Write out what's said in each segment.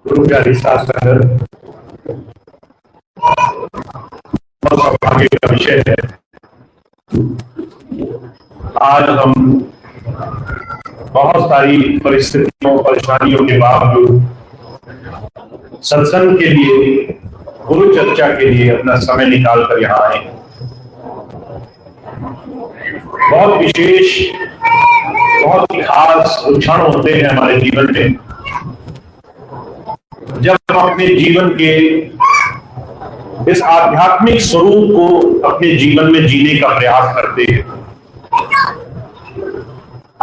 गुरु प्यारी साथ संगत, बहुत सौभाग्य का विषय है। आज हम बहुत सारी परिस्थितियों परेशानियों के बावजूद सत्संग के लिए, गुरु चर्चा के लिए अपना समय निकाल कर यहाँ आए। बहुत विशेष, बहुत ही खास क्षण होते हैं हमारे जीवन में, जब हम अपने जीवन के इस आध्यात्मिक स्वरूप को अपने जीवन में जीने का प्रयास करते हैं।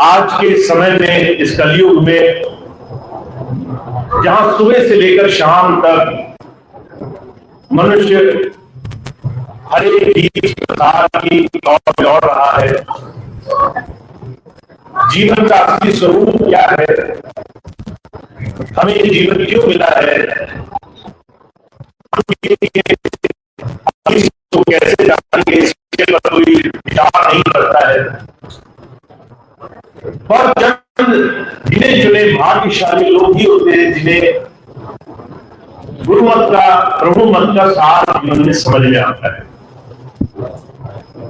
आज के समय में, इस कलयुग में, जहां सुबह से लेकर शाम तक मनुष्य हर एक चीज प्रसार की ओर दौड़ रहा है, जीवन का असली स्वरूप क्या है, हमें ये जीवन क्यों मिला है, तो कैसे जानेंगे, इसके पर कोई विचार नहीं करता है। और चंद गिने चुने भाग्यशाली लोग ही होते हैं जिन्हें गुरुमत का, प्रभुमत का सार जीवन में समझ में आता है।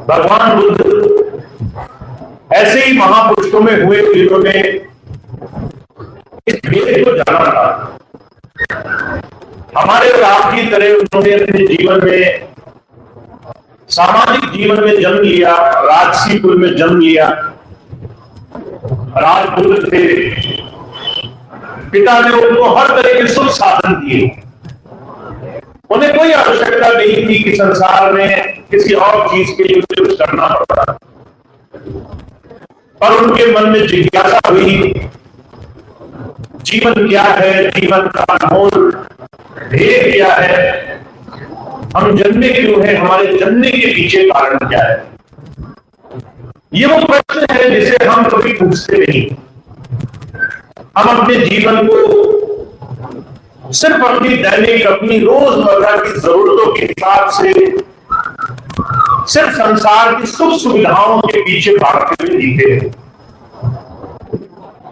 भगवान बुद्ध ऐसे ही महापुरुषों में हुए जिन्होंने इस भेद को जाना था। हमारे और आपकी तरह उन्होंने अपने जीवन में, सामाजिक जीवन में जन्म लिया, राजसी कुल में जन्म लिया, राजपुत्र थे, पिता ने उनको हर तरह के सुख साधन दिए। उन्हें कोई आवश्यकता नहीं थी कि संसार में किसी और चीज के लिए कुछ करना पड़ा, पर उनके मन में जिज्ञासा हुई, जीवन क्या है, जीवन का अनमोल ध्येय क्या है, हम जन्मे क्यों हैं, हमारे जन्मने के पीछे कारण क्या है। ये वो प्रश्न है जिसे हम कभी पूछते नहीं। हम अपने जीवन को सिर्फ अपनी दैनिक, अपनी रोजमर्रा की जरूरतों के हिसाब से सिर्फ संसार की सुख सुविधाओं के पीछे भागते हुए जीते हैं।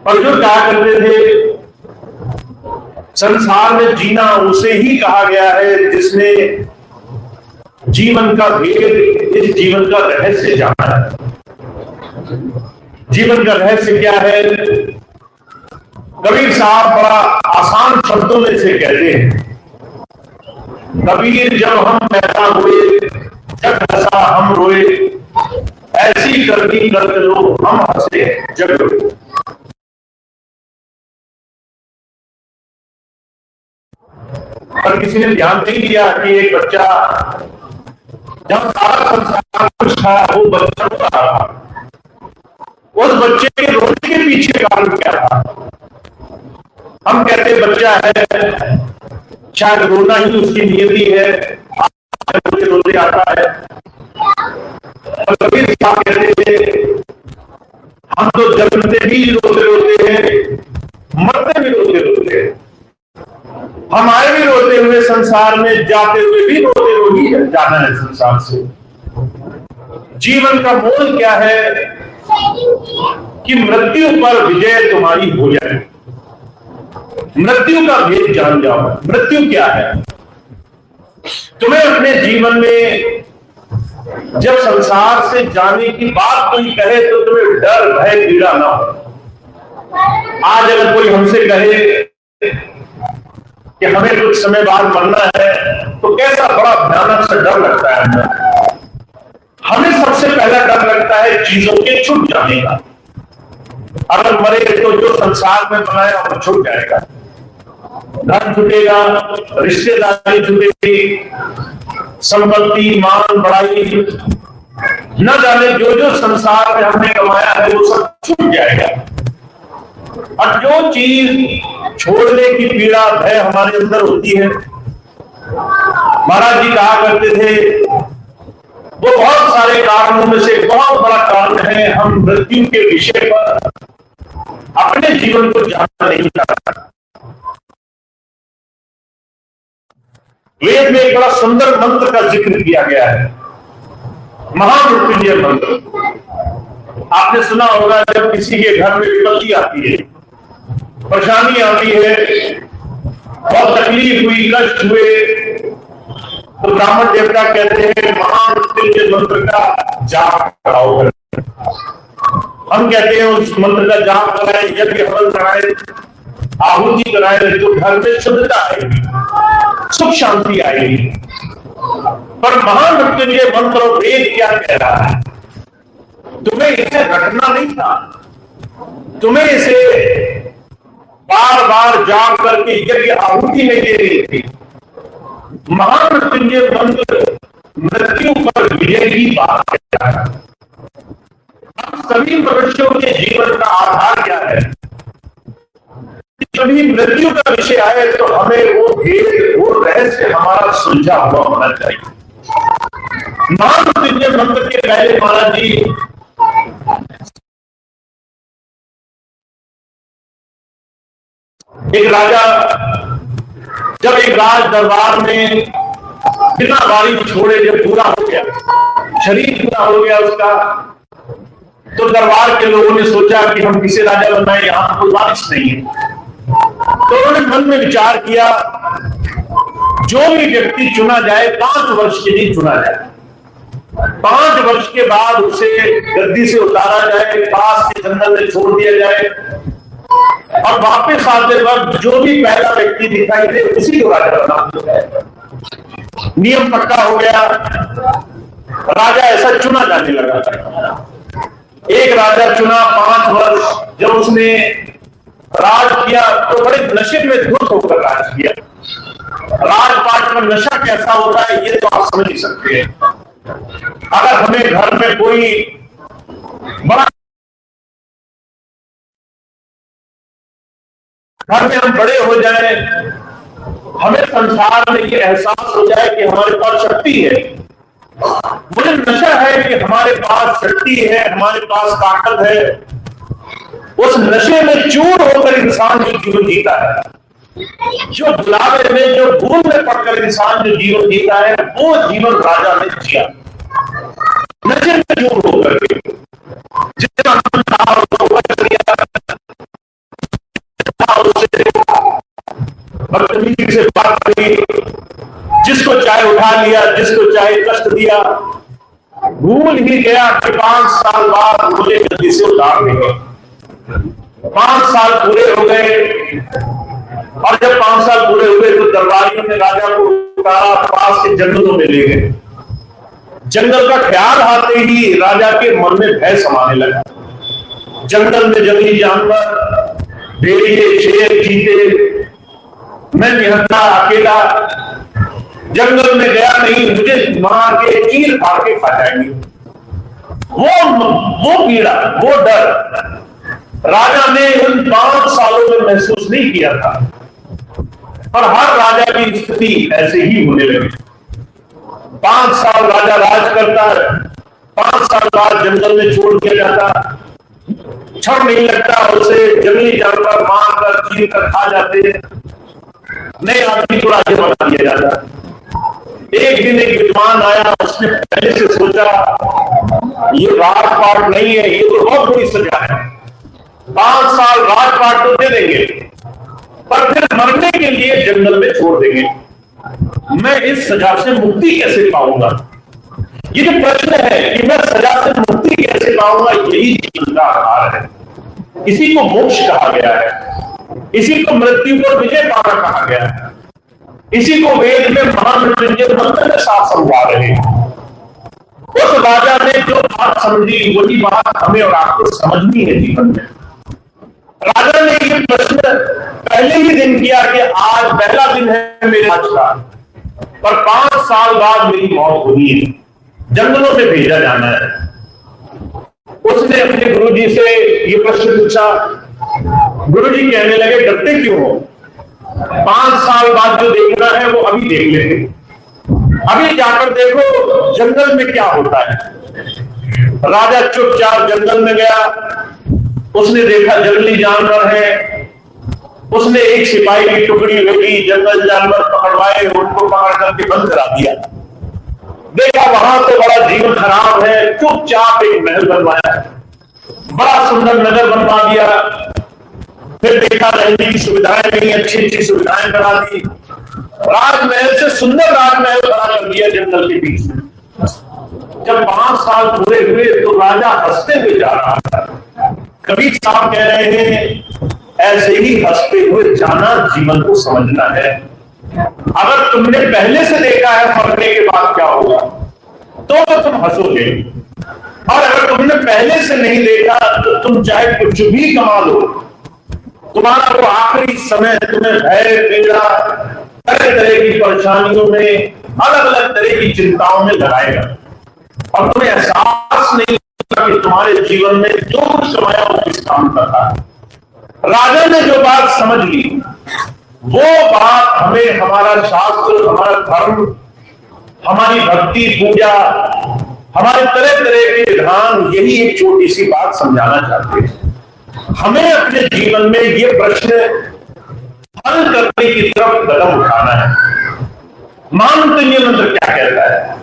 और जो क्या करते थे, संसार में जीना उसे ही कहा गया है जिसने जीवन का भेद, इस जीवन का रहस्य जाना है। जीवन का रहस्य क्या है? कबीर साहब बड़ा आसान शब्दों में से कहते हैं, कबीर जब हम पैदा हुए, जग हंसा हम रोए, ऐसी करनी करते लोग हम हंसे जग रोए। पर किसी ने ध्यान नहीं दिया कि एक बच्चा, जब सारा संसार खुश था, वो बच्चा रो रहा था। उस बच्चे के रोने के पीछे कारण क्या था? हम कहते बच्चा है, शायद रोना ही उसकी नियति है, रोते आता है। और कबीर साहब कहते थे, हम तो जन्मते भी रोते रोते हैं, मरते भी रोते रोते हैं। हम आए भी रोते हुए संसार में, जाते हुए भी रोते ही जाना है संसार से। जीवन का मोल क्या है? कि मृत्यु पर विजय तुम्हारी हो जाए, मृत्यु का भेद जान जाओ। मृत्यु क्या है? तुम्हें अपने जीवन में जब संसार से जाने की बात कोई कहे तो तुम्हें डर, भय, पीड़ा ना हो। आज अगर कोई हमसे कहे कि हमें कुछ समय बाद मरना है, तो कैसा बड़ा भयानक सा डर लगता है हमें। सबसे पहला डर लगता है चीजों के छूट जाने का। अगर मरे तो जो संसार में बनाया वो छूट जाएगा, धन छूटेगा, रिश्तेदारी छूटेगी, संपत्ति, मान, बढ़ाई, न जाने जो जो संसार में हमने कमाया है वो सब छूट जाएगा। और जो चीज छोड़ने की पीड़ा, भय हमारे अंदर होती है, महाराज जी कहा करते थे, वो बहुत सारे कारणों में से बहुत बड़ा कारण है हम मृत्यु के विषय पर अपने जीवन को जानना नहीं चाहता। वेद में एक बड़ा सुंदर मंत्र का जिक्र किया गया है, महामृत्युंजय मंत्र। आपने सुना होगा, जब किसी के घर में विपत्ति आती है, परेशानी आती है, बहुत तकलीफ हुई, कष्ट हुए, तो ब्राह्मण देवता कहते हैं महामृत्युंजय मंत्र का जाप कराओ। हम कहते हैं उस मंत्र का जाप कराएं, यज्ञ हवन कराएं, आहुति कराएं, तो घर में शुद्धता आएगी, सुख शांति आएगी। पर महामृत्युंजय मंत्र और वेद क्या कह रहा है? तुम्हें इसे रटना नहीं था, तुम्हें इसे बार बार जाप करके यज्ञ आहुति नहीं दे रही थी। महामृत्युंजय मंत्र मृत्यु पर विजय की बात कहता है। हम सभी मनुष्यों के जीवन का आधार क्या है? कभी मृत्यु का विषय आए तो हमें वो भेद, वो रहस्य हमारा सुलझा हुआ होना चाहिए। महामृत्युंजय मंत्र के पहले महाराज जी एक राजा जब एक राज दरबार में बिना बारी छोड़े जब पूरा हो गया, शरीर पूरा हो गया उसका, तो दरबार के लोगों ने सोचा कि हम किसे राजा बनाए, यहां कोई वारिस नहीं है। तो उन्होंने मन में विचार किया जो भी व्यक्ति चुना जाए 5 वर्ष के लिए चुना जाए, 5 वर्ष के बाद उसे गद्दी से उतारा जाए, पास के जंगल में छोड़ दिया जाए और वापस आते वक्त जो भी पहला व्यक्ति दिखाई दे उसी को राजा बना। नियम पक्का हो गया, राजा ऐसा चुना जाने लगा। एक राजा चुना 5 वर्ष, जब उसने राज किया तो बड़े नशे में धुत होकर राज किया। राजपाट में नशा कैसा होता है ये तो आप समझ ही सकते हैं। अगर हमें घर में कोई बड़ा, घर में हम बड़े हो जाए, हमें संसार में ये एहसास हो जाए कि हमारे पास शक्ति है, मुझे नशा है कि हमारे पास शक्ति है, हमारे पास ताकत है, उस नशे में चूर होकर इंसान जो जीवन जीता है, जो बुलावे में, जो भूल में पड़कर इंसान जो जीवन जीता है, वो जीवन राजा ने जिया। नशे में चूर होकर के जितना बदतमीजी से बात करी, जिसको चाहे उठा लिया, जिसको चाहे कष्ट दिया, भूल ही गया कि 5 साल बाद मुझे गद्दी से उतार देंगे। 5 साल पूरे हो गए और जब 5 साल पूरे हुए तो दरबारियों ने राजा को उतारा, पास के जंगलों में ले गए। जंगल का ख्याल आते ही राजा के मन में भय समाने लगा। जंगल में जंगली जानवर, भेड़िए, शेर, चीते, मैं निहत्था अकेला जंगल में गया नहीं, मुझे मार के चीर फाड़ के खा जाएंगे। वो पीड़ा, वो डर राजा ने उन 5 सालों में महसूस नहीं किया था। पर हर राजा की स्थिति ऐसे ही होने लगी। 5 साल राजा राज करता है, 5 साल बाद जंगल में छोड़ दिया जाता, क्षण नहीं लगता उसे जंगली जानवर मार कर चीर कर खा जाते, नए आदमी को राज्य बना दिया जाता। एक दिन एक विद्वान आया, उसने पहले से सोचा ये राजपाट नहीं है, ये तो बहुत बड़ी सजा है। 5 साल राजपाट तो दे देंगे पर फिर मरने के लिए जंगल में छोड़ देंगे, मैं इस सजा से मुक्ति कैसे पाऊंगा? ये जो प्रश्न है कि मैं सजा से मुक्ति कैसे पाऊंगा, यही जीवन का आधार है। इसी को मोक्ष कहा गया है, इसी को मृत्यु पर विजय पाना कहा गया है, इसी को वेद में महामृत्युंजय मंत्र के साथ समझा रहे हैं। उस राजा ने जो बात समझी वही बात हमें और आपको समझनी है जीवन में। राजा ने ये प्रश्न पहले ही दिन किया कि आज पहला दिन है मेरे राज का, पर 5 साल बाद मेरी मौत होनी है, जंगलों में भेजा जाना है। उसने अपने गुरुजी से ये प्रश्न पूछा। गुरुजी कहने लगे डरते क्यों हो? 5 साल बाद जो देखना है वो अभी देख लेते, अभी जाकर देखो जंगल में क्या होता है। राजा चुपचाप जंगल में गया, उसने देखा जंगली जानवर है, उसने एक सिपाही की टुकड़ी भेजी, जंगल जानवर पकड़वाए, उनको पकड़ करके बंद करा दिया। देखा वहां तो बड़ा जीवन खराब है, चुपचाप एक महल बनवाया, बड़ा सुंदर नगर बनवा दिया। फिर देखा रहने की सुविधाएं नहीं, अच्छी अच्छी सुविधाएं करा दी, राजमहल से सुंदर राजमहल खड़ा कर दिया जंगल के बीच में। जब 5 साल पूरे हुए तो राजा हंसते हुए जा रहा था। कबीर साहब कह रहे हैं ऐसे ही हंसते हुए जाना जीवन को समझना है। अगर तुमने पहले से देखा है मरने के बाद क्या होगा तो तुम हंसोगे, और अगर तुमने पहले से नहीं देखा तो तुम चाहे कुछ भी कमा लो, तुम्हारा वो आखिरी समय तुम्हें भय, पीड़ा, तरह तरह की परेशानियों में, अलग अलग तरह की चिंताओं में लगाएगा, और तुम्हें एहसास नहीं होगा कि तुम्हारे जीवन में जो कुछ कमाया वो किस काम का था। राजा ने जो बात समझ ली वो बात हमें हमारा शास्त्र, हमारा धर्म, हमारी भक्ति, पूजा, हमारे तरह तरह के विधान यही एक छोटी सी बात समझाना चाहते हैं। हमें अपने जीवन में ये प्रश्न हल करने की तरफ कदम उठाना है। महामृत्युंजय मंत्र क्या कहता है?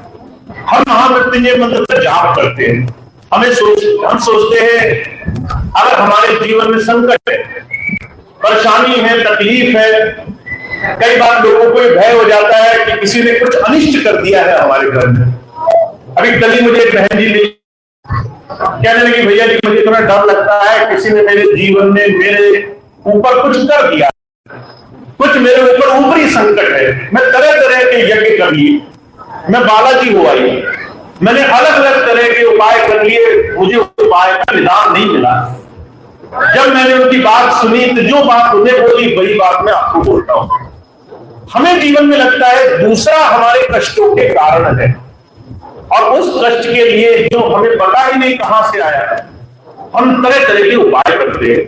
हम महामृत्युंजय मंत्र पर जाप करते हैं, हम सोचते हैं अगर हमारे जीवन में संकट है, परेशानी है, तकलीफ है, कई बार लोगों को भय हो जाता है कि किसी ने कुछ अनिष्ट कर दिया है हमारे घर में। अभी कल ही मुझे एक बहन जी ने कहने लगी, भैया जी मुझे थोड़ा डर लगता है, किसी ने मेरे जीवन में मेरे ऊपर कुछ कर दिया, कुछ मेरे ऊपर ऊपरी संकट है, मैं तरह तरह के यज्ञ कर लिए, मैं बालाजी हो आई, मैंने अलग अलग तरह के उपाय कर लिए, मुझे उपाय का निदान नहीं मिला। जब मैंने उनकी बात सुनी तो जो बात उन्हें बोली वही बात मैं आपको बोलता हूं। हमें जीवन में लगता है दूसरा हमारे कष्टों के कारण है, और उस कष्ट के लिए जो हमें पता ही नहीं कहां से आया है, हम तरह तरह के उपाय करते हैं,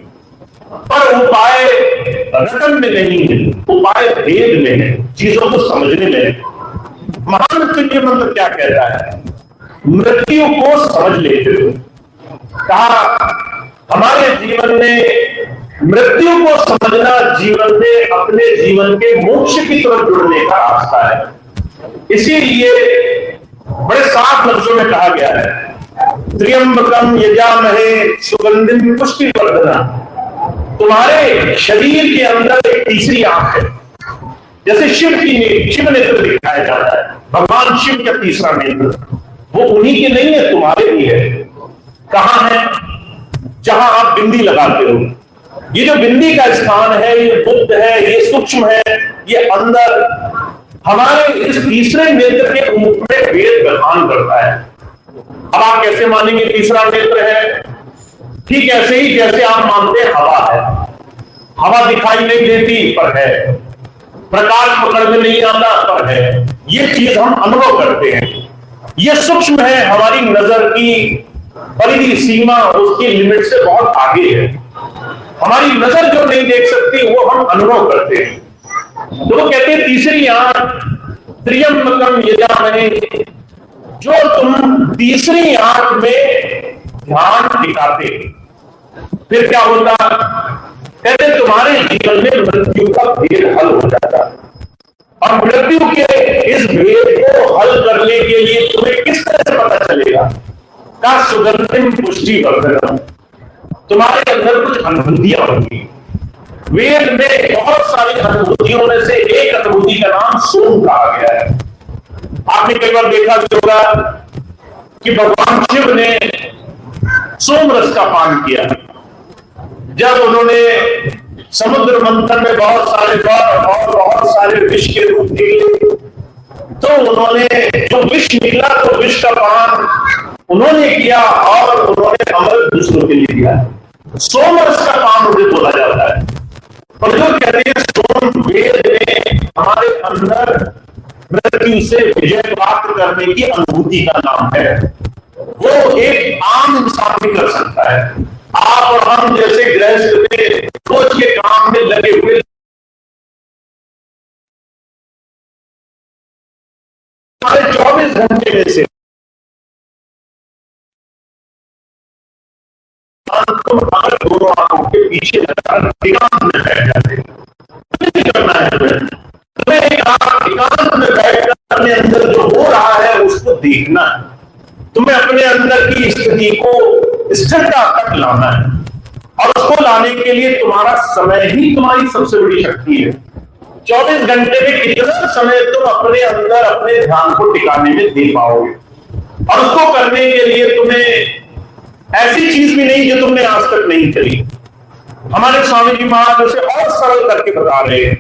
पर उपाय रटन में नहीं है, उपाय भेद में है, चीजों को समझने में है। महामृत्युंजय मंत्र क्या कहता है? मृत्यु को समझ लेते हो। कहा हमारे जीवन में मृत्यु को समझना जीवन में अपने जीवन के मोक्ष की तरफ जुड़ने का रास्ता है। इसीलिए बड़े साफ लफ्जों में कहा गया है, त्र्यंबकम यजामहे सुगंधिम पुष्टिवर्धना। तुम्हारे शरीर के अंदर एक तीसरी आंख है, जैसे शिव नेत्र दिखाया जाता है, भगवान शिव का तीसरा नेत्र, वो उन्हीं के नहीं है, तुम्हारे भी है। कहां है? जहां आप बिंदी लगाते हो। ये जो बिंदी का स्थान है, ये बुद्ध है, ये सूक्ष्म है, ये अंदर हमारे इस तीसरे नेत्र के मुख में वेद बखान करता है। अब आप कैसे मानेंगे तीसरा नेत्र है? ठीक ऐसे ही जैसे आप मानते हैं हवा है, हवा दिखाई नहीं देती पर है, प्रकाश पकड़ में नहीं आता पर है, ये चीज हम अनुभव करते हैं। ये सूक्ष्म है, हमारी नजर की परिधि, सीमा उसकी लिमिट से बहुत आगे है। हमारी नजर जो नहीं देख सकती वो हम अनुभव करते हैं। तो वो कहते हैं तीसरी आंख, त्र्यंबकम यजामहे, जो तुम तीसरी आंख में ध्यान दिखाते, फिर क्या होता? कहते तुम्हारे जीवन में मृत्यु का भेद हल हो जाता, और मृत्यु के इस भेद को हल करने के लिए तुम्हें किस तरह से पता चलेगा? का सुगंधिम पुष्टिवर्धनम, तुम्हारे अंदर कुछ अनुभूतियां होंगी। वेद में बहुत सारी अनुभूतियों में से एक अनुभूति का नाम सोम कहा गया है। आपने कई बार देखा होगा कि भगवान शिव ने सोम रस का पान किया। जब उन्होंने समुद्र मंथन में बहुत सारे वर और बहुत सारे विष के रूप निकले, तो उन्होंने जो विष निकला तो विष का पान उन्होंने किया और उन्होंने अमृत दूसरों के लिए दिया। सोम रस का पान उन्हें बोला जाता है। और जो कहते हैं सोम वेद में हमारे अंदर मृत्यु से विजय प्राप्त करने की अनुभूति का नाम है। वो एक आम इंसान भी कर सकता है। आप और हम जैसे गृहस्थ में रोज के काम में लगे हुए हमारे 24 घंटे में से दोनों आंखों के पीछे एकांत में बैठ जाते करना है। तुम्हें एकांत में बैठकर अपने अंदर जो हो रहा है उसको देखना है। तुम्हें अपने अंदर की स्थिति को स्थिरता तक लाना है। और उसको लाने के लिए तुम्हारा समय ही तुम्हारी सबसे बड़ी शक्ति है। 24 घंटे में कितना समय तुम अपने अंदर अपने ध्यान को टिकाने में दे पाओगे, और उसको करने के लिए तुम्हें ऐसी चीज भी नहीं जो तुमने आज तक नहीं करी। हमारे स्वामी जी महाराज उसे और सरल करके बता रहे हैं।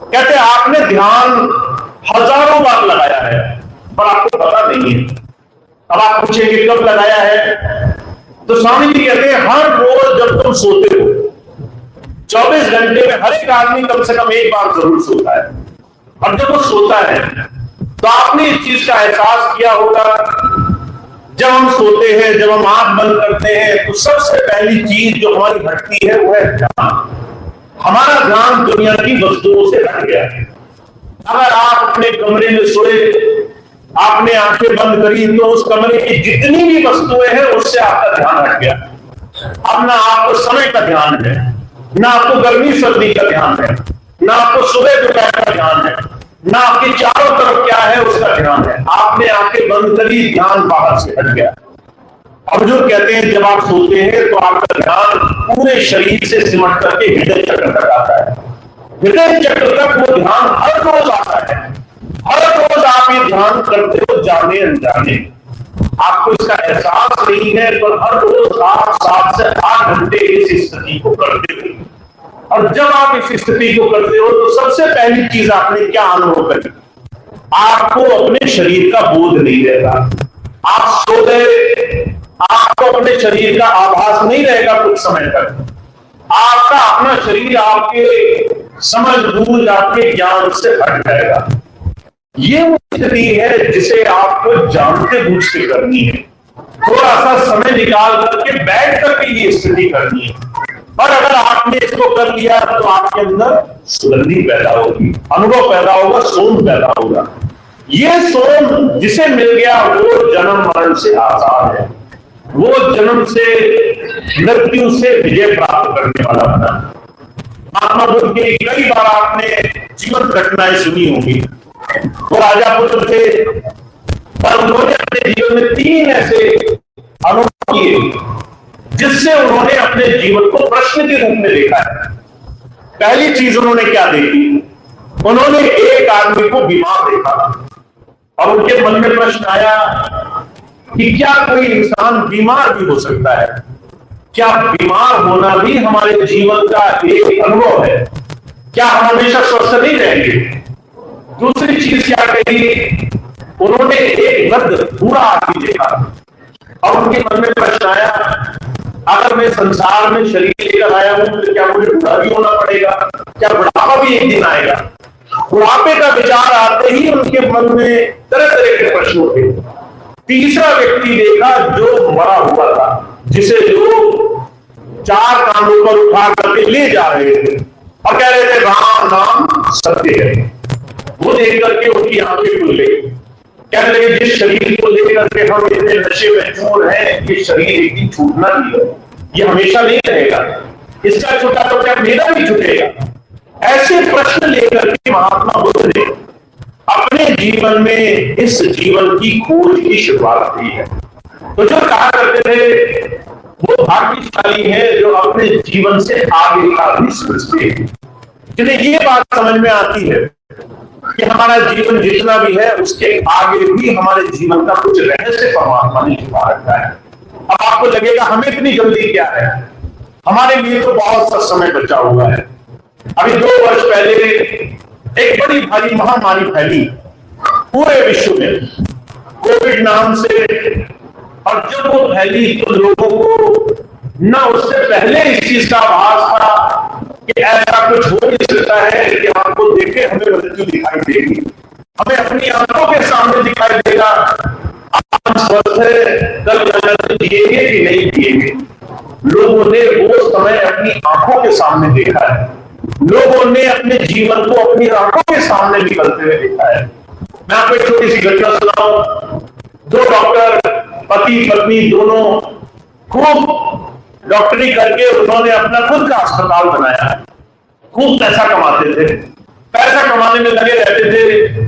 कहते आपने ध्यान हजारों बार लगाया है पर आपको पता नहीं है। अब आप पूछेंगे कब लगाया है, तो स्वामी जी कहते हैं हर रोज जब तुम सोते हो 24 घंटे में हर एक आदमी कम से कम एक बार जरूर सोता है। और जब वो सोता है तो आपने इस चीज का एहसास किया होगा, जब हम सोते हैं, जब हम आंख बंद करते हैं, तो सबसे पहली चीज जो हमारी हटती है वो है ध्यान। हमारा ध्यान दुनिया की वस्तुओं से हट गया है। अगर आप अपने कमरे में सोए, आपने आंखें बंद करी, तो उस कमरे की जितनी भी वस्तुएं हैं उससे आपका ध्यान हट गया। अब ना आपको समय का ध्यान है, ना आपको गर्मी सर्दी का ध्यान है, ना आपको सुबह दोपहर का ध्यान है, ना आपके चारों तरफ क्या है उसका ध्यान है। आपने आंखें बंद करी, ध्यान बाहर से हट गया। अब जो कहते हैं जब आप सोते हैं तो आपका ध्यान पूरे शरीर से सिमट करके हृदय चक्र तक आता है। हृदय चक्र तक वो ध्यान हर रोज आता है। हर रोज आप ये ध्यान करते हो, जाने अनजाने, आपको इसका एहसास नहीं है, पर हर रोज आप 7 से 8 घंटे इस स्थिति को करते हो। और जब आप इस स्थिति को करते हो तो सबसे पहली चीज आपने क्या अनुभव करी, आपको अपने शरीर का बोध नहीं रहता। आप सो गए, आपको अपने शरीर का आभास नहीं रहेगा कुछ समय तक। आपका अपना शरीर आपके समझ बूझ, आपके ज्ञान से हट जाएगा। ये वो स्थिति है जिसे आपको जानते बूझते करनी है। थोड़ा सा समय निकाल करके बैठ करके ये स्थिति करनी है। और अगर आपने इसको कर लिया तो आपके अंदर सुगंधी पैदा होगी, अनुभव पैदा होगा, सोम पैदा होगा। ये सोम जिसे मिल गया वो जन्म मरण से आजाद है, वो जन्म से मृत्यु से विजय प्राप्त करने वाला बना। महात्मा बुद्ध की कई बार आपने जीवन घटनाएं सुनी होंगी। वो राजा पुत्र थे, पर उन्होंने अपने जीवन में 3 ऐसे अनुभव किए जिससे उन्होंने अपने जीवन को प्रश्न के रूप में देखा है। पहली चीज उन्होंने क्या देखी, उन्होंने एक आदमी को बीमार देखा और उनके मन में प्रश्न आया कि क्या कोई इंसान बीमार भी हो सकता है? क्या बीमार होना भी हमारे जीवन का एक अनुभव है? क्या हम हमेशा स्वस्थ नहीं रहेंगे? दूसरी चीज क्या कही, उन्होंने एक वृद्ध बूढ़ा आदमी देखा और उनके मन में प्रश्न आया, अगर मैं संसार में शरीर लेकर आया हूं तो क्या मुझे बूढ़ा भी होना पड़ेगा? क्या बुढ़ापा भी एक दिन आएगा? बुढ़ापे का विचार आते ही उनके मन में तरह तरह के प्रश्न उठे। तीसरा व्यक्ति देखा जो मरा हुआ था, जिसे लोग 4 कांधों पर उठा करके ले जा रहे थे और कह रहे थे राम नाम सत्य है। वो देख करके उनकी आंखें खुल गई। कहने लगे जिस शरीर को लेकर के हम इतने नशे में चूर हैं, ये शरीर एक दिन छूटना ही है, ये हमेशा नहीं रहेगा, इसका छूटा तो क्या मेरा भी छूटेगा? ऐसे प्रश्न लेकर के महात्मा बुद्ध ने अपने जीवन में इस जीवन की खोज की शुरुआत की है। तो जो कहा करते थे वो भाग्यशाली है जो अपने जीवन से आगे का भी सोचते हैं, जिन्हें ये बात समझ में आती है कि हमारा जीवन जितना भी है उसके आगे भी हमारे जीवन का कुछ रहस्य परमात्मा ने छुपा रखा है। अब आपको लगेगा हमें इतनी जल्दी क्या है, हमारे लिए तो बहुत सा समय बचा हुआ है। अभी 2 वर्ष पहले एक बड़ी भारी महामारी फैली पूरे विश्व में, कोविड नाम से, और जब वो फैली तो लोगों को न उससे पहले इस चीज का आभास था कि ऐसा कुछ हो नहीं सकता है कि आपको देखे हमें मृत्यु दिखाई देगी, हमें अपनी आंखों के सामने दिखाई देगा आज स्वस्थ है, कल जिएंगे कि नहीं जिएंगे। लोगों ने वो समय अपनी आंखों के सामने देखा है, लोगों ने अपने जीवन को अपनी आंखों के सामने निकलते हुए देखा है। मैं आपको एक छोटी सी घटना सुनाऊं। 2 डॉक्टर, पति पत्नी दोनों, खूब डॉक्टरी करके उन्होंने अपना खुद का अस्पताल बनाया, खूब पैसा कमाते थे, पैसा कमाने में लगे रहते थे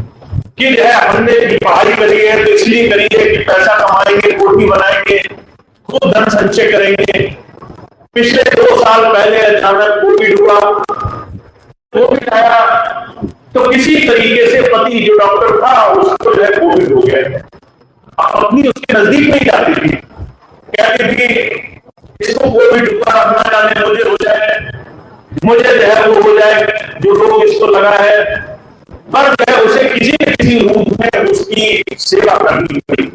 कि जो है हमने पढ़ाई करी है तो इसलिए करी है कि पैसा कमाएंगे, कोठी बनाएंगे, खूब धन संचय करेंगे। पिछले 2 साल पहले अचानक कोविड हुआ, कोविड आया तो किसी तरीके से पति जो डॉक्टर था उसको जो है कोविड हो गया। अब अपनी उसके नजदीक नहीं जाती थी, कहती थी इसको कोविड हुआ, ना जाने मुझे हो जाए, मुझे जो है वो हो जाए जो रोग इसको लगा है। पर जो है उसे किसी न किसी रूप में उसकी सेवा करनी पड़ी।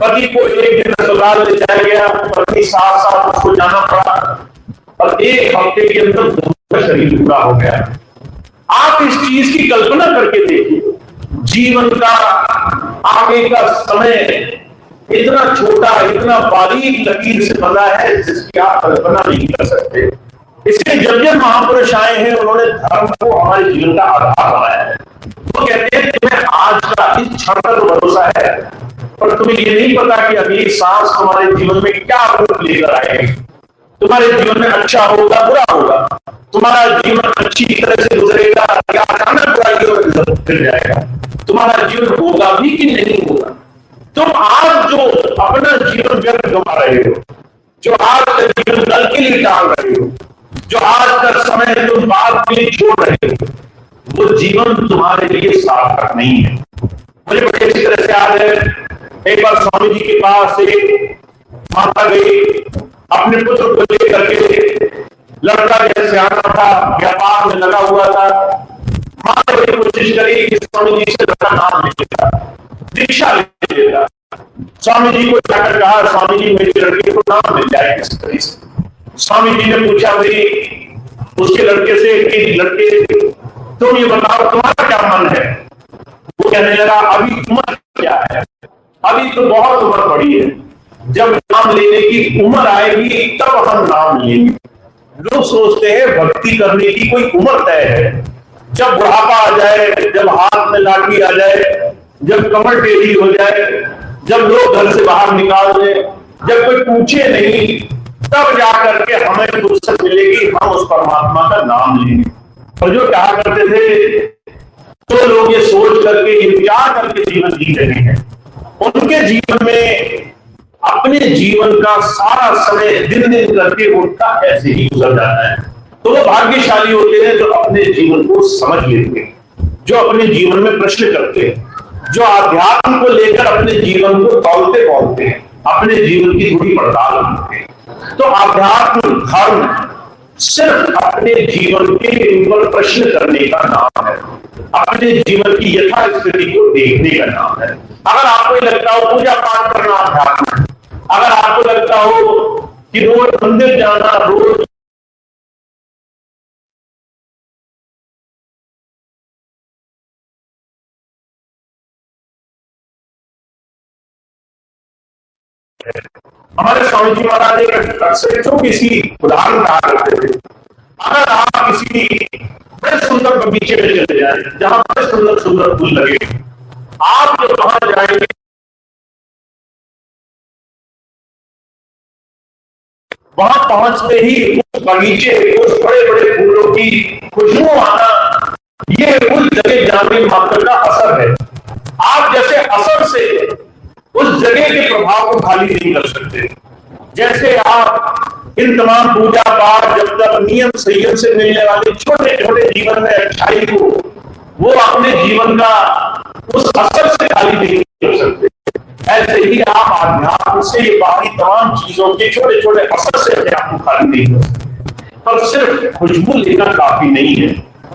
पति को एक दिन अस्पताल ले जाया गया, पत्नी साथ साथ उसको जाना पड़ा और 1 हफ्ते के अंदर दोनों शरीर पूरा हो गया। आप इस चीज की कल्पना करके देखिए, जीवन का आगे का समय इतना छोटा, इतना बारीक लकीर से बना है जिसकी आप कल्पना नहीं कर सकते। इसलिए जब जब महापुरुष आए हैं उन्होंने धर्म को हमारे जीवन का आधार बनाया है। वो कहते हैं तुम्हें आज का इस क्षण का भरोसा है, पर तुम्हें ये नहीं पता कि अगली सांस तुम्हारे जीवन में क्या रूप लेकर आएगी। तुम्हारे जीवन में अच्छा होगा, बुरा होगा, तुम्हारा जीवन अच्छी तरह से गुजरेगा या अचानक बुराइयों में गिर जाएगा, तुम्हारा जीवन होगा भी कि नहीं होगा। तुम आज जो अपना जीवन व्यर्थ गंवा रहे हो, जो आज का जीवन कल के लिए टाल रहे हो, जो आज का समय तुम बाद के लिए छोड़ रहे हो, वो जीवन तुम्हारे लिए सार्थक नहीं है। मुझे बड़ी अच्छी तरह से याद है, एक बार स्वामी जी के पास एक माता गई, अपने पुत्र को लेकर के, लड़का जैसे आना था, व्यापार में लगा हुआ था। मां ने बड़ी कोशिश करी कि स्वामी जी से लड़का नाम ले लेता, दीक्षा ले लेता। स्वामी जी को जाकर कहा, स्वामी जी मेरी लड़के को नाम मिल जाए किस तरह से। स्वामी जी ने पूछा भाई उसके लड़के से कि लड़के तुम ये बताओ तुम्हारा क्या मन है। वो कहने लगा अभी उम्र क्या है, अभी तो बहुत उम्र बड़ी है, जब नाम लेने की उम्र आएगी तब हम नाम लेंगे। लोग सोचते हैं भक्ति करने की कोई उम्र तय है, जब बुढ़ापा आ जाए, जब हाथ में लाठी आ जाए, जब कमर टेढ़ी हो जाए, जब लोग घर से बाहर निकाल दें, जब कोई पूछे नहीं, तब जाकर के हमें फुर्सत मिलेगी, हम उस परमात्मा का नाम लेंगे। और जो कहा करते थे तो लोग ये सोच करके, ये विचार करके जीवन जी रहे हैं, उनके जीवन में अपने जीवन का सारा समय दिन दिन करके उनका ऐसे ही गुजर जाता है। तो वो भाग्यशाली होते हैं जो अपने जीवन को समझ लेते हैं, जो अपने जीवन में प्रश्न करते हैं, जो अध्यात्म को लेकर अपने जीवन को तौलते बोलते हैं, अपने जीवन की थोड़ी पड़ताल करते हैं। तो अध्यात्म धर्म सिर्फ अपने जीवन के ऊपर प्रश्न करने का नाम है, अपने जीवन की यथास्थिति को देखने का नाम है। अगर आपको लगता हो पूजा पाठ करना अध्यात्म है, अगर आपको लगता हो कि रोज मंदिर जाना, रोज हमारे स्वामी जी महाराज एक अक्सर किसी उदाहरण कहा करते थे, अगर आप किसी बड़े सुंदर बगीचे में चले जाए जहां बड़े सुंदर सुंदर फूल लगे, आप जब वहां जाएंगे वहां पहुंचते ही उस बगीचे, उस बड़े बड़े फूलों की खुशबू आना, ये उस जगह जाने मात्र का असर है। आप जैसे असर से उस जगह के प्रभाव को खाली नहीं कर सकते। जैसे आप इन तमाम पूजा पाठ जब तक नियम संयम से मिलने वाले छोटे छोटे जीवन में अच्छाई को वो अपने जीवन का उस असर से खाली नहीं कर सकते, ऐसे ही आप अध्यात्म से बाकी तमाम चीजों के छोटे छोटे असर से अध्यात्म खाली नहीं कर सकते। पर सिर्फ खुशबू लेना काफी नहीं है।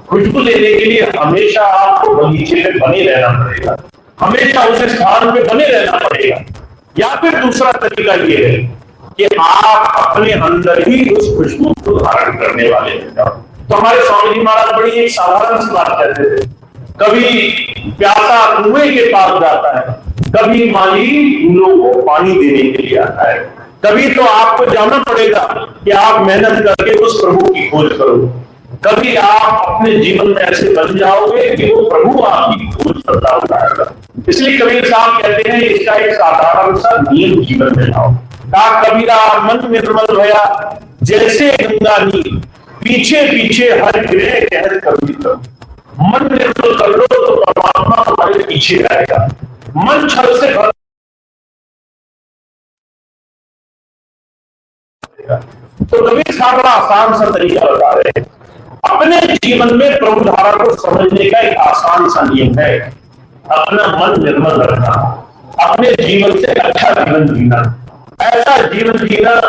खुशबू लेने के लिए हमेशा आपको बगीचे में बने रहना पड़ेगा, हमेशा उस स्थान पे बने रहना पड़ेगा। या फिर दूसरा तरीका ये है कि आप अपने अंदर ही उस खुशबू को धारण करने वाले हैं। तो हमारे स्वामी जी महाराज बड़ी एक साधारण सी बात कहते थे, कभी प्यासा कुएं के पास जाता है, कभी माली फूलों को पानी देने के लिए आता है। कभी तो आपको जाना पड़ेगा कि आप मेहनत करके उस प्रभु की खोज करो, कभी आप अपने जीवन में ऐसे बन जाओगे कि वो प्रभु आपकी खोज करता होगा। इसलिए कबीर साहब कहते हैं इसका एक साधारण सा नियम जीवन में लाओ। कहा कबीरा मन निर्मल भया जैसे गंगा नीर, पीछे पीछे हर गिरे कहत कबीर। मन निर्मल कर लो तो परमात्मा हमारे पीछे रहेगा। मन छल से भर तो कबीर साहब बड़ा आसान सा तरीका बता रहे हैं। अपने जीवन में प्रभु धारा को समझने का एक आसान सा नियम है, अपना मन निर्मल रखना, अपने जीवन से अच्छा जीवन जीना, ऐसा जीवन जीना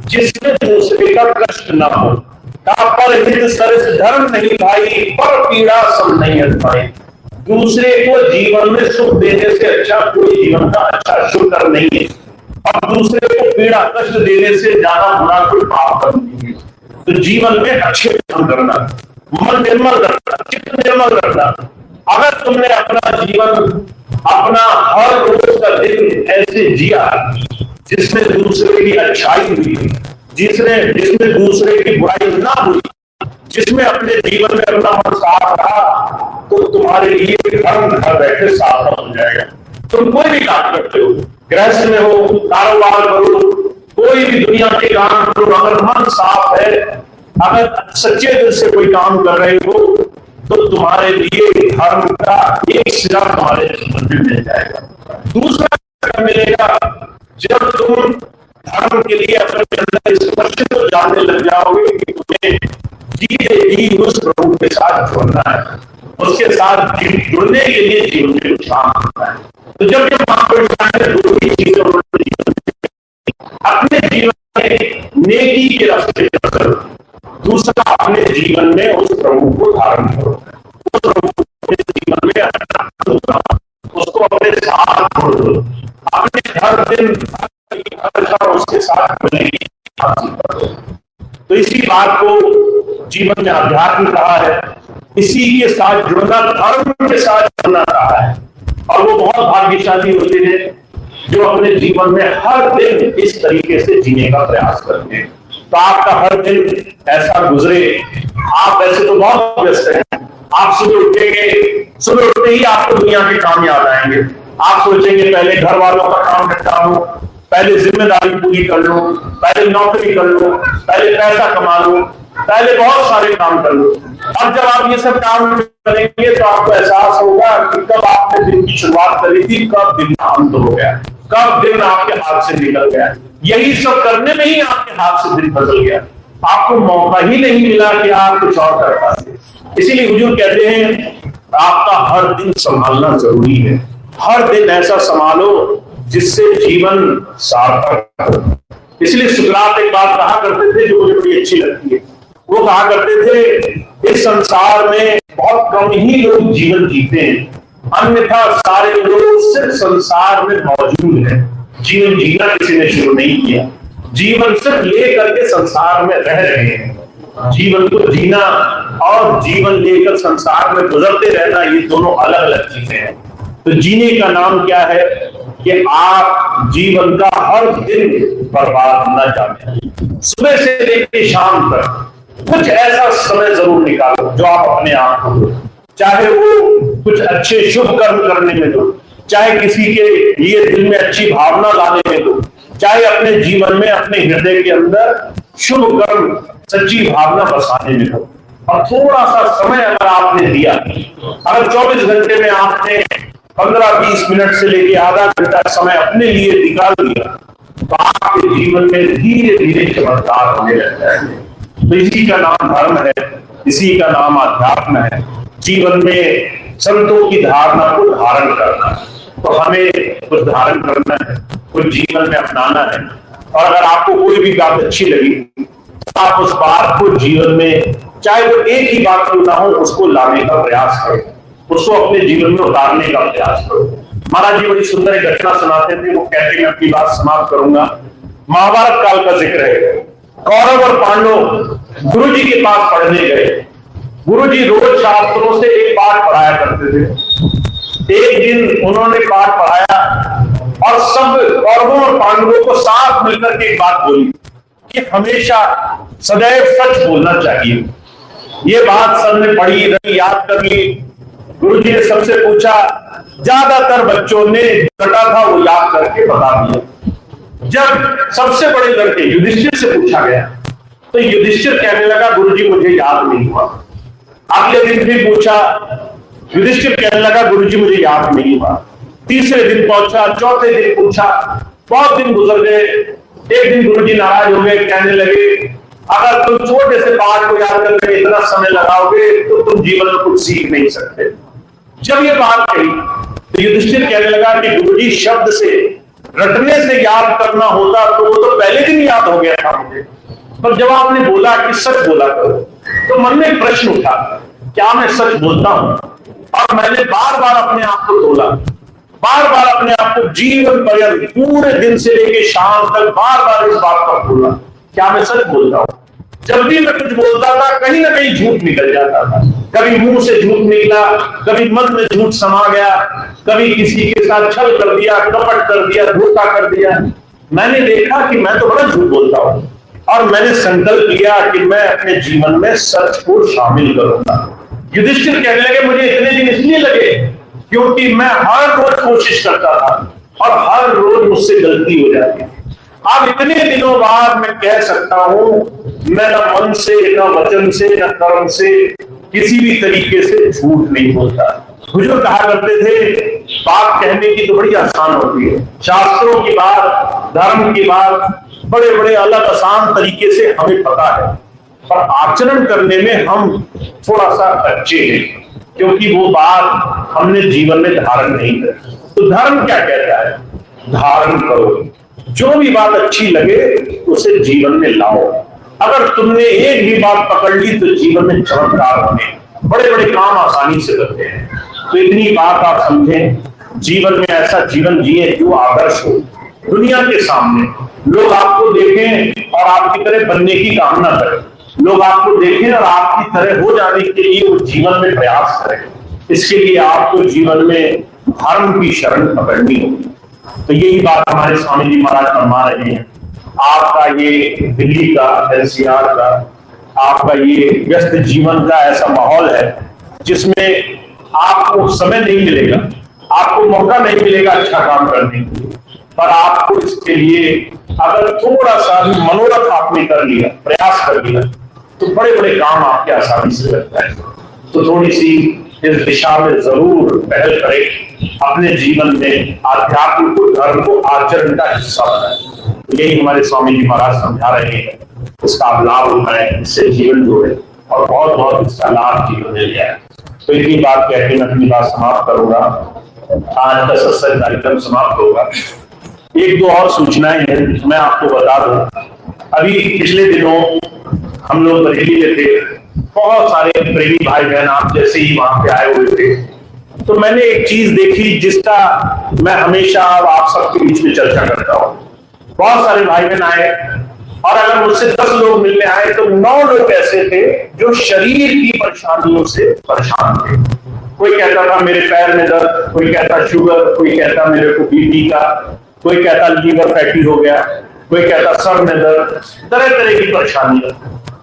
जिसमें दूसरे का कष्ट ना हो। पर हित सरस धर्म नहीं भाई, पर पीड़ा सब नहीं अटपाई। दूसरे को जीवन में सुख देने से अच्छा कोई जीवन का अच्छा शुक्र नहीं है, और दूसरे को पीड़ा कष्ट देने से ज्यादा बुरा कोई पाप नहीं है। तो जीवन में अच्छे काम करना, मन निर्मल रखना, चित्त निर्मल रखना। अगर तुमने अपना जीवन, अपना हर रोज का दिन ऐसे जिया जिसमें दूसरे की अच्छाई हुई, जिसमें दूसरे की बुराई ना हुई, जिसमें अपने जीवन में अपना मन साफ रहा, तो तुम्हारे लिए धर्म घर बैठे साफ हो जाएगा। तुम कोई भी काम करते हो, गृहस्थ में हो, कारोबार करो, कोई भी दुनिया के काम करो, अगर मन साफ है, अगर सच्चे दिल से कोई काम कर रहे हो, तो तुम्हारे लिए धर्म का एक सिरा तुम्हारे जीवन में मिल जाएगा। दूसरा मिलेगा जब तुम धर्म के लिए अपने अंदर स्पष्ट तो जानने लग जाओगे कि तुम्हें जी उस प्रभु के साथ जुड़ना है, उसके साथ जुड़ने के लिए जीवन में काम करना है। तो जब महापुरुष दो ही चीजों अपने जीवन में नेकी के रास्ते पर करो, दूसरा अपने जीवन में उस प्रभु को धारण करो, उस प्रभु को अपने जीवन में उसको अपने साथ जोड़ दो, अपने हर दिन उसके साथ मिलेगी। तो इसी बात को जीवन में अध्यात्म कहा है, इसी के साथ जुड़ना, धर्म के साथ जुड़ना कहा है। और वो बहुत भाग्यशाली होते हैं जो अपने जीवन में हर दिन इस तरीके से जीने का प्रयास करते हैं। तो आपका हर दिन ऐसा गुजरे। आप वैसे तो बहुत व्यस्त हैं, आप सुबह उठेंगे, सुबह उठते ही आपको दुनिया के काम याद आएंगे। आप सोचेंगे पहले घर वालों का काम निपटा लो, पहले जिम्मेदारी पूरी कर लो, पहले नौकरी कर लो, पहले पैसा कमा लो, पहले बहुत सारे काम कर लो। अब जब आप ये सब काम करेंगे तो आपको एहसास होगा कि कब आपने दिन की शुरुआत करी थी, कब दिन का अंत हो गया, कब दिन आपके हाथ से निकल गया। यही सब करने में ही आपके हाथ से दिन बदल गया, आपको मौका ही नहीं मिला कि आप कुछ और कर पाते। इसीलिए हुजूर कहते हैं आपका हर दिन संभालना जरूरी है। हर दिन ऐसा संभालो जिससे जीवन सार्थक हो। इसलिए सुकरात एक बात कहा करते थे जो मुझे बड़ी अच्छी लगती है। वो कहा करते थे इस संसार में बहुत कम ही लोग जीवन जीते हैं, अन्यथा सारे लोग सिर्फ संसार में मौजूद हैं। जीवन जीना किसी ने शुरू नहीं किया, जीवन सिर्फ लेकर के संसार में रह रहे हैं। जीवन को जीना और जीवन लेकर संसार में गुजरते रहना, ये दोनों अलग अलग चीजें हैं। तो जीने का नाम क्या है कि आप जीवन का हर दिन बर्बाद न जाने। सुबह से लेकर शाम तक कुछ ऐसा समय जरूर निकालो जो आप अपने आप को दो, चाहे वो कुछ अच्छे शुभ कर्म करने में दो, चाहे किसी के लिए दिल में अच्छी भावना लाने में दो, चाहे अपने जीवन में अपने हृदय के अंदर शुभ कर्म सच्ची भावना बसाने में दो। और थोड़ा सा समय अगर आपने दिया, अगर 24 घंटे में आपने 15-20 मिनट से लेकर आधा घंटा समय अपने लिए निकाल दिया, तो आपके जीवन में धीरे धीरे चमत्कार होने लग जाएंगे। तो इसी का नाम धर्म है, इसी का नाम अध्यात्म है। जीवन में संतों की धारणा को धारण करना, तो हमें कुछ धारण करना है, कुछ जीवन में अपनाना है। और अगर आपको कोई भी बात अच्छी लगी तो आप उस बात को जीवन में, चाहे वो एक ही बात क्यों ना हो, उसको लाने का प्रयास करो, उसको अपने जीवन में उतारने का प्रयास करो। महाराज जी बड़ी सुंदर एक घटना सुनाते थे, वो कहते हैं, अपनी बात समाप्त करूंगा। महाभारत काल का जिक्र है। कौरव और पांडव गुरु जी के पास पढ़ने गए। गुरु जी रोज शास्त्रों से एक पाठ पढ़ाया करते थे। एक दिन उन्होंने पाठ पढ़ाया और सब कौरवों और पांडवों को साथ मिलकर के एक बात बोली कि हमेशा सदैव सच बोलना चाहिए। ये बात सबने पढ़ी, याद कर ली। गुरु जी ने सबसे पूछा, ज्यादातर बच्चों ने रटा था वो याद करके बता दिया। जब सबसे बड़े लड़के युधिष्ठिर से पूछा गया तो युधिष्ठिर कहने लगा, गुरु जी मुझे याद नहीं हुआ। अगले दिन भी पूछा, युधिष्ठिर कहने लगा, गुरु जी मुझे याद नहीं हुआ। तीसरे दिन पहुंचा, चौथे दिन पूछा, बहुत दिन गुजर गए। एक दिन गुरु जी नाराज हो गए, कहने लगे, अगर तुम छोटे से पाठ को याद करने में इतना समय लगाओगे तो तुम जीवन में कुछ सीख नहीं सकते। जब ये बात कही तो युधिष्ठिर कहने लगा कि गुरुजी शब्द से रटने से याद करना होता तो वो तो पहले दिन याद हो गया था मुझे, पर जब आपने बोला कि सच बोला करो तो मन में एक प्रश्न उठा, क्या मैं सच बोलता हूं? और मैंने बार बार अपने आप को तोला, बार बार अपने आप को जीवन पर्यंत पूरे दिन से लेकर शाम तक बार बार इस बात पर बोला, क्या मैं सच बोलता हूं? जब भी मैं कुछ बोलता था कहीं ना कहीं झूठ निकल जाता था। कभी मुंह से झूठ निकला, कभी मन में झूठ समा गया, कभी किसी के साथ छल कर दिया, कपट कर दिया, धोखा कर दिया। मैंने देखा कि मैं तो बड़ा झूठ बोलता हूं और मैंने संकल्प लिया कि मैं अपने जीवन में सच को शामिल करूंगा। युधिष्ठिर कहने लगे मुझे इतने दिन इसलिए लगे क्योंकि मैं हर रोज कोशिश करता था और हर रोज मुझसे गलती हो जाती थी। अब इतने दिनों बाद मैं कह सकता हूं मैं न मन से, न वचन से, न कर्म से किसी भी तरीके से झूठ नहीं बोलता। बुजुर्ग कहा करते थे बात कहने की तो बड़ी आसान होती है, शास्त्रों की बात, धर्म की बात बड़े बड़े अलग आसान तरीके से हमें पता है, पर आचरण करने में हम थोड़ा सा कच्चे हैं क्योंकि वो बात हमने जीवन में धारण नहीं करी। तो धर्म क्या कहता है? धारण करो, जो भी बात अच्छी लगे उसे जीवन में लाओ। अगर तुमने एक भी बात पकड़ ली तो जीवन में चमत्कार होने, बड़े बड़े काम आसानी से करते हैं। तो इतनी बात आप समझें, जीवन में ऐसा जीवन जिए जो आदर्श हो, दुनिया के सामने लोग आपको देखें और आपकी तरह बनने की कामना करें, लोग आपको देखें और आपकी तरह हो जाने के लिए वो जीवन में प्रयास करें। इसके लिए आपको जीवन में धर्म की शरण पकड़नी होगी। तो यही बात हमारे स्वामी जी महाराज फरमा रहे हैं। आपका ये दिल्ली का, एनसीआर का, आपका ये व्यस्त जीवन का ऐसा माहौल है जिसमें आपको समय नहीं मिलेगा, आपको मौका नहीं मिलेगा अच्छा काम करने के लिए, पर आपको इसके लिए अगर थोड़ा सा भी मनोरथ आपने कर लिया, प्रयास कर लिया, तो बड़े बड़े काम आपके आसानी से लगता है। तो थोड़ी सी इस दिशा में जरूर पहल करें, अपने जीवन में आध्यात्म को, धर्म को आचरण का हिस्सा बनाएं। यही हमारे स्वामी जी महाराज समझा रहे हैं, उसका आप लाभ उठाएं, इससे जीवन जोड़े और बहुत बहुत इसका लाभ जीवन में लिया है। तो इतनी बात कहकर मैं अपनी बात समाप्त करूंगा। आज का सत्संग कार्यक्रम समाप्त होगा। एक दो और सूचनाएं हैं मैं आपको बता दूं। अभी पिछले दिनों हम लोग बरेली में थे, बहुत सारे प्रेमी भाई बहन आप जैसे ही वहां पे आए हुए थे। तो मैंने एक चीज देखी जिसका मैं हमेशा आप सबके बीच में चर्चा करता हूं। बहुत सारे भाई बहन आए और अगर मुझसे 10 लोग मिलने आए तो 9 लोग ऐसे थे जो शरीर की परेशानियों से परेशान थे। कोई कहता था मेरे पैर में दर्द, कोई कहता शुगर, कोई कहता मेरे को बीपी का, कोई कहता लीवर फैटी हो गया, कोई कहता सर में दर्द, तरह तरह की परेशानियां।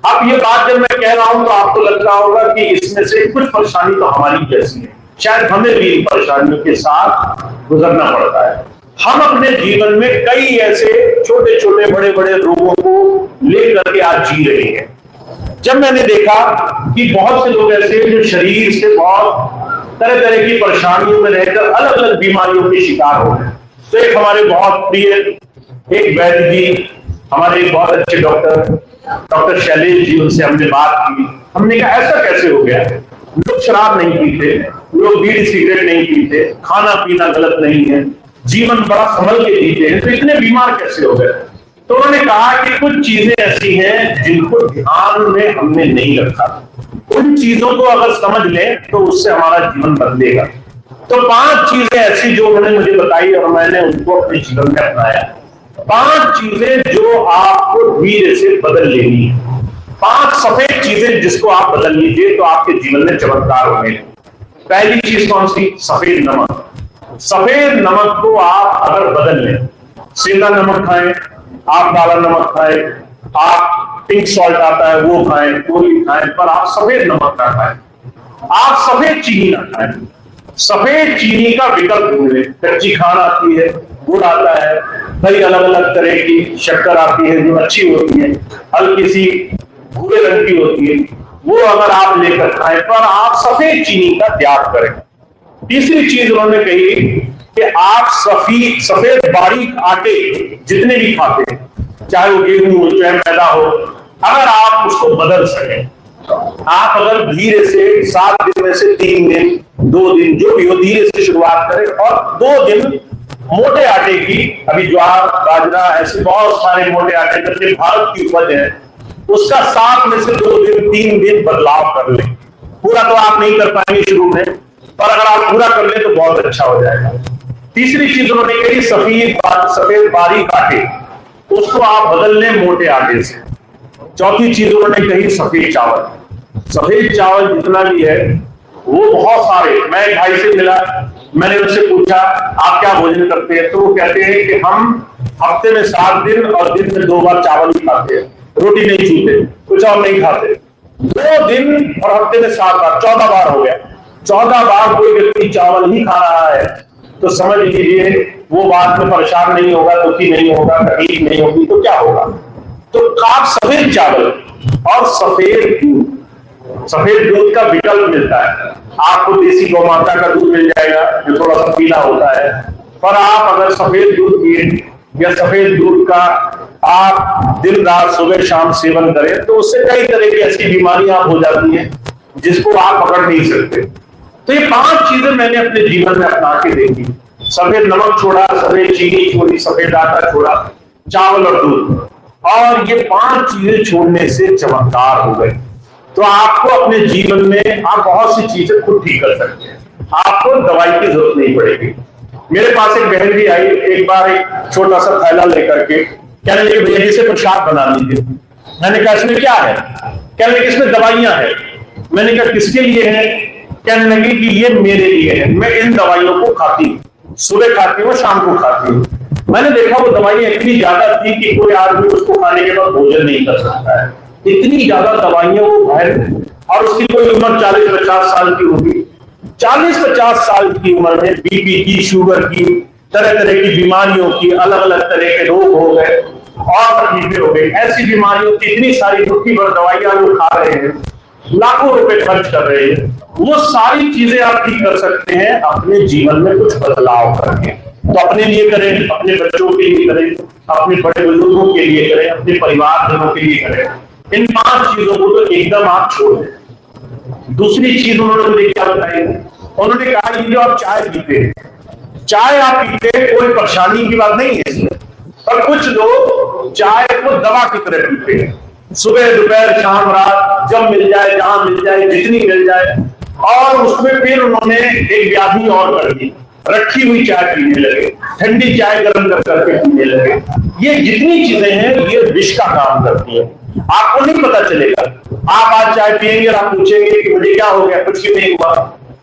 अब ये बात जब मैं कह रहा हूं तो आपको लगता होगा कि इसमें से कुछ परेशानी तो हमारी जैसी है, शायद हमें भी इन परेशानियों के साथ गुजरना पड़ता है। हम अपने जीवन में कई ऐसे छोटे छोटे बड़े बड़े रोगों को लेकर के आज जी रहे हैं। जब मैंने देखा कि बहुत से लोग ऐसे जो शरीर से बहुत तरह तरह की परेशानियों में रहकर अलग अलग बीमारियों के शिकार हो गए। तो एक हमारे बहुत प्रिय एक वैद्य जी, हमारे बहुत अच्छे डॉक्टर शैलेश जी, उनसे हमने बात की। हमने कहा ऐसा कैसे हो गया? लोग शराब नहीं पीते, लोग बीड़ी सिगरेट नहीं पीते, खाना पीना गलत नहीं है, जीवन बड़ा संभल के जीते हैं, तो इतने बीमार कैसे हो गए? तो उन्होंने कहा कि कुछ चीजें ऐसी हैं जिनको ध्यान में हमने नहीं रखा। उन चीजों को अगर समझ लें तो उससे हमारा जीवन बदलेगा। तो 5 चीजें ऐसी जो उन्होंने मुझे बताई और मैंने उनको अपने जीवन में अपनाया। 5 चीजें जो आपको धीरे से बदल लेनी है, 5 सफेद चीजें जिसको आप बदल लीजिए तो आपके जीवन में चमत्कार होंगे। पहली चीज कौन सी? सफेद नमक। सफेद नमक को आप अगर बदल लें, सेंधा नमक खाएं, आप काला नमक खाएं, आप पिंक सॉल्ट आता है वो खाएं, कोई खाएं, पर आप सफेद नमक ना खाएं, आप सफेद चीनी ना खाएं। सफेद चीनी का विकल्प ढूंढें। कच्ची खांड आती है, गुड़ आता है, कई अलग अलग तरह की शक्कर आती है जो अच्छी होती है, हल्की सी भूरे रंग की होती है, वो अगर आप लेकर खाएं, पर आप सफेद चीनी का त्याग करें। तीसरी चीज उन्होंने कही कि आप सफेद बारीक आटे जितने भी खाते हैं, चाहे वो गेहूं हो, चाहे मैदा हो, अगर आप उसको बदल सकें, आप अगर धीरे से 7 दिन में से 3 दिन, 2 दिन, जो भी हो, धीरे से शुरुआत करें और 2 दिन मोटे आटे की, अभी ज्वार, बाजरा, ऐसे बहुत सारे मोटे आटे करके भारत की उपज है, उसका 7 में से 2 दिन, 3 दिन बदलाव कर लें। पूरा तो आप नहीं कर पाएंगे शुरू में, पर अगर आप पूरा कर लें तो बहुत अच्छा हो जाएगा। तीसरी चीज उन्होंने कही सफेद बारीक आटे, उसको आप बदल लें मोटे आटे से। चौथी चीज उन्होंने कही सफेद चावल। सफेद चावल जितना भी है वो बहुत सारे, मैं एक भाई से मिला, मैंने उससे पूछा आप क्या भोजन करते हैं, तो वो कहते हैं कि हम हफ्ते में 7 दिन और दिन में 2 बार चावल ही खाते हैं, रोटी नहीं छूते, कुछ और नहीं खाते। 2 दिन और हफ्ते में 7 बार, 14 बार हो गया। 14 बार कोई व्यक्ति चावल ही खा रहा है तो समझ लीजिए वो बाद में परेशान नहीं होगा, दुखी नहीं होगा, तकलीफ नहीं होगी, तो क्या होगा। तो आप सफेद चावल और सफेद दूध का विकल्प मिलता है आपको। देसी गौ माता का दूध मिल जाएगा जो थोड़ा सा पीला होता है, पर आप अगर सफेद दूध पिए या सफेद दूध का आप दिन रात सुबह शाम सेवन करें तो उससे कई तरह की ऐसी बीमारियां हो जाती हैं जिसको आप पकड़ नहीं सकते। तो ये 5 चीजें मैंने अपने जीवन में अपना के देखी। सफेद नमक छोड़ा, सफेद चीनी छोड़ी, सफेद आटा छोड़ा, चावल और दूध, और ये 5 चीजें छोड़ने से चमत्कार हो गए। तो आपको अपने जीवन में आप बहुत सी चीजें खुद ठीक कर सकते हैं, आपको दवाई की जरूरत नहीं पड़ेगी। मेरे पास एक बहन भी आई, एक बार एक छोटा सा थैला लेकर के कहने लगी भैया जी से प्रसाद बना लीजिए। मैंने कहा इसमें क्या है? कहने लगी इसमें दवाइयां हैं। मैंने कहा किसके लिए है? कहने लगी कि ये मेरे लिए है, मैं इन दवाइयों को खाती हूँ, सुबह खाती हूँ, शाम को खाती हूँ। मैंने देखा वो दवाइयां इतनी ज्यादा थी कि कोई आदमी उसको खाने के बाद भोजन नहीं कर सकता है, इतनी ज्यादा दवाइयां वो भैन, और उसकी कोई उम्र 40-50 साल की होगी। 40-50 साल की उम्र में बीपी की, शुगर की, तरह तरह की बीमारियों की, अलग अलग तरह के रोग हो गए और तकलीफें हो गई। ऐसी बीमारियों की इतनी सारी मुट्ठी भर दवाइयां जो खा रहे हैं, लाखों रुपए खर्च कर रहे हैं, वो सारी चीजें आप ठीक कर सकते हैं अपने जीवन में कुछ बदलाव करके। तो अपने लिए करें, अपने बच्चों के लिए करें, अपने बड़े बुजुर्गों के लिए करें, अपने परिवारजनों के लिए करें। इन 5 चीजों को तो एकदम आप छोड़ दें। दूसरी चीज उन्होंने मुझे क्या बताई? उन्होंने कहा ये जो आप चाय पीते हैं, चाय आप पीते हैं, कोई परेशानी की बात नहीं है इसमें, पर कुछ लोग चाय को दवा की तरह पीते हैं, सुबह दोपहर शाम रात जब मिल जाए, जहां मिल जाए, जितनी मिल जाए, और उसमें फिर उन्होंने एक व्याधि और कर दी, रखी हुई चाय पीने लगे, ठंडी चाय गर्म कर करके पीने लगे। ये जितनी चीजें हैं ये विष का काम करती है, आपको नहीं पता चलेगा। आप आज चाय पिएंगे और आप पूछेंगे कि मुझे क्या हो गया, कुछ भी नहीं हुआ,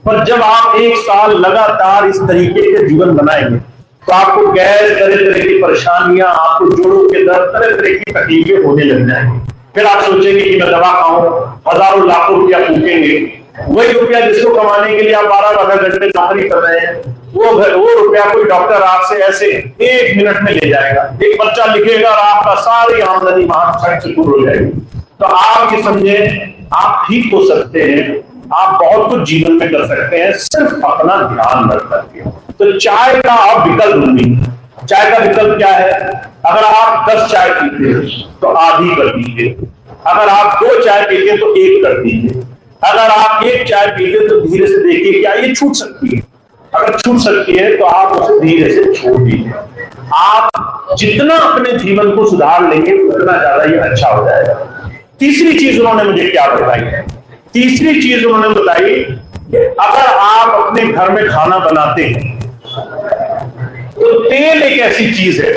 पर जब आप 1 साल लगातार इस तरीके के जीवन बनाएंगे तो आपको गैस, तरह तरह की परेशानियां, आपको जोड़ों के दर्द, तरह तरह की तकलीफें होने लग जाएंगी। फिर आप सोचेंगे कि मैं दवा खाऊं, हजारों लाखों रुपया फूकेंगे, वही रुपया जिसको कमाने के लिए आप 12-12 घंटे नौकरी कर रहे हैं, वो रुपया कोई डॉक्टर आपसे ऐसे 1 मिनट में ले जाएगा, एक पर्चा लिखेगा और आपका सारी आमदनी वहां से पूरी हो जाएगी। तो आप ये समझे आप ठीक हो सकते हैं, आप बहुत कुछ जीवन में कर सकते हैं, सिर्फ अपना ध्यान रख करके। तो चाय का आप विकल्प ढूंढिए। चाय का विकल्प क्या है? अगर आप 10 चाय पीते हैं तो आधी कर दीजिए, अगर आप 2 चाय पीते हैं तो 1 कर दीजिए, अगर आप 1 चाय पीते हैं तो धीरे से देखिए क्या ये छूट सकती है। अगर छूट सकती है तो आप उसे धीरे से छोड़ दीजिए। आप जितना अपने जीवन को सुधार लेंगे उतना ज्यादा ये अच्छा हो जाएगा। तीसरी चीज उन्होंने मुझे क्या बताई है? तीसरी चीज उन्होंने बताई कि अगर आप अपने घर में खाना बनाते हैं तो तेल एक ऐसी चीज है,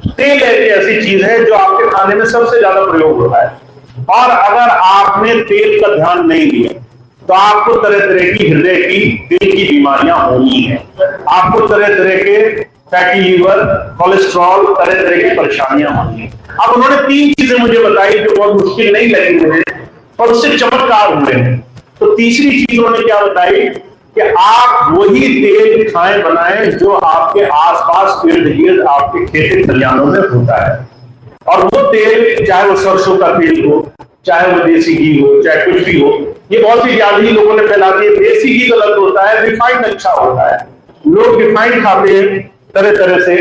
तेल एक ऐसी चीज है जो आपके खाने में सबसे ज्यादा प्रयोग होता है, और अगर आपने तेल का ध्यान नहीं दिया तो आपको तरह तरह की हृदय की, दिल की बीमारियां होनी है, आपको तरह तरह के फैटी लीवर, कोलेस्ट्रॉल, तरह तरह की परेशानियां होनी है। अब उन्होंने 3 चीजें मुझे बताई जो बहुत मुश्किल नहीं लगी मुझे, पर उससे चमत्कार हुए हैं। तो तीसरी चीज उन्होंने क्या बताई कि आप वही तेल खाएं, बनाएं जो आपके आसपास इर्द गिर्द आपके खेती खलिहानों में होता है, और वो तेल चाहे वो सरसों का तेल हो, चाहे वो देसी घी हो, चाहे कुछ भी हो। ये बहुत सी व्याधि लोगों ने फैला दी है। देसी घी गलत होता है, रिफाइंड अच्छा होता है, लोग रिफाइंड खाते हैं तरह तरह से,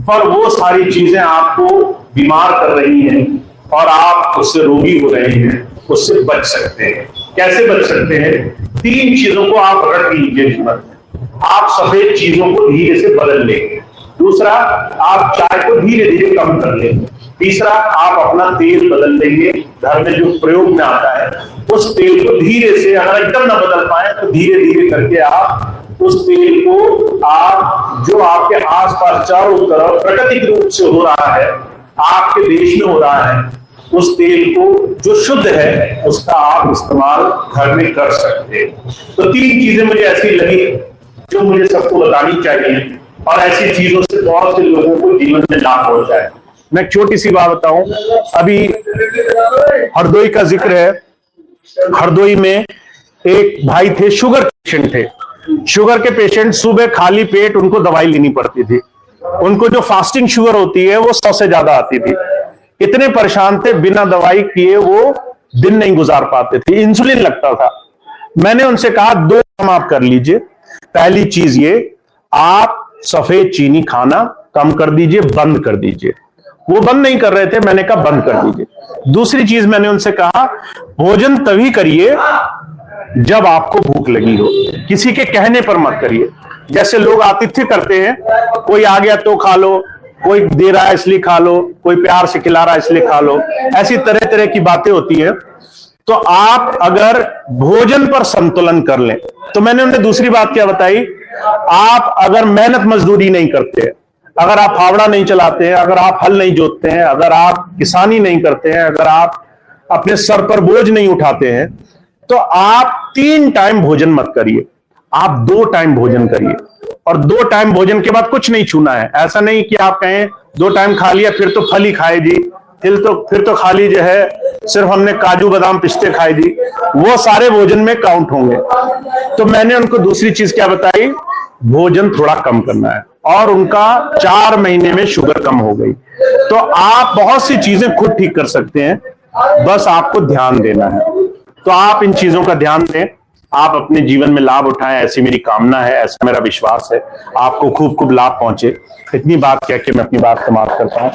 पर वो सारी चीजें आपको बीमार कर रही हैं। और आप उससे रोगी हो रहे हैं, उससे बच सकते हैं। कैसे बच सकते हैं? 3 चीजों को आप रख लीजिए जीवन में। आप सफेद चीजों को धीरे से बदल लेंगे। दूसरा, आप चाय को धीरे धीरे कम कर लेंगे। तीसरा, आप अपना तेल बदल लेंगे। घर में जो प्रयोग में आता है उस तेल को धीरे से, अगर एकदम ना बदल पाए तो धीरे धीरे करके आप उस तेल को, आप जो आपके आसपास चारों तरफ प्राकृतिक रूप से हो रहा है, आपके देश में हो रहा है, उस तेल को जो शुद्ध है उसका आप इस्तेमाल घर में कर सकते हैं। तो 3 चीजें मुझे ऐसी लगी जो मुझे सबको बतानी चाहिए, और ऐसी चीजों से बहुत से लोगों को जीवन में लाभ हो जाए। मैं एक छोटी सी बात बताऊं, अभी हरदोई का जिक्र है। हरदोई में एक भाई थे, शुगर पेशेंट थे। शुगर के पेशेंट सुबह खाली पेट उनको दवाई लेनी पड़ती थी। उनको जो फास्टिंग शुगर होती है वो 100 से ज्यादा आती थी। इतने परेशान थे, बिना दवाई किए वो दिन नहीं गुजार पाते थे, इंसुलिन लगता था। मैंने उनसे कहा 2 काम आप कर लीजिए। पहली चीज ये, आप सफेद चीनी खाना कम कर दीजिए, बंद कर दीजिए। वो बंद नहीं कर रहे थे, मैंने कहा बंद कर दीजिए। दूसरी चीज मैंने उनसे कहा, भोजन तभी करिए जब आपको भूख लगी हो, किसी के कहने पर मत करिए। जैसे लोग आतिथ्य करते हैं, कोई आ गया तो खा लो, कोई दे रहा है इसलिए खा लो, कोई प्यार से खिला रहा है इसलिए खा लो, ऐसी तरह तरह की बातें होती है। तो आप अगर भोजन पर संतुलन कर लें, तो मैंने उन्हें दूसरी बात क्या बताई, आप अगर मेहनत मजदूरी नहीं करते, अगर आप फावड़ा नहीं चलाते हैं, अगर आप हल नहीं जोतते हैं, अगर आप किसानी नहीं करते हैं, अगर आप अपने सर पर बोझ नहीं उठाते हैं, तो आप 3 टाइम भोजन मत करिए, आप 2 टाइम भोजन करिए। और 2 टाइम भोजन के बाद कुछ नहीं छूना है। ऐसा नहीं कि आप कहें 2 टाइम खा लिया फिर तो फल ही खाए जी, फिर तो खाली जो है सिर्फ हमने काजू बादाम पिस्ते खाए जी, वो सारे भोजन में काउंट होंगे। तो मैंने उनको दूसरी चीज क्या बताई, भोजन थोड़ा कम करना है, और उनका 4 महीने में शुगर कम हो गई। तो आप बहुत सी चीजें खुद ठीक कर सकते हैं, बस आपको ध्यान देना है। तो आप इन चीजों का ध्यान दें, आप अपने जीवन में लाभ उठाएं, ऐसी मेरी कामना है, ऐसा मेरा विश्वास है। आपको खूब खूब लाभ पहुंचे। इतनी बात कह के मैं अपनी बात समाप्त करता हूं।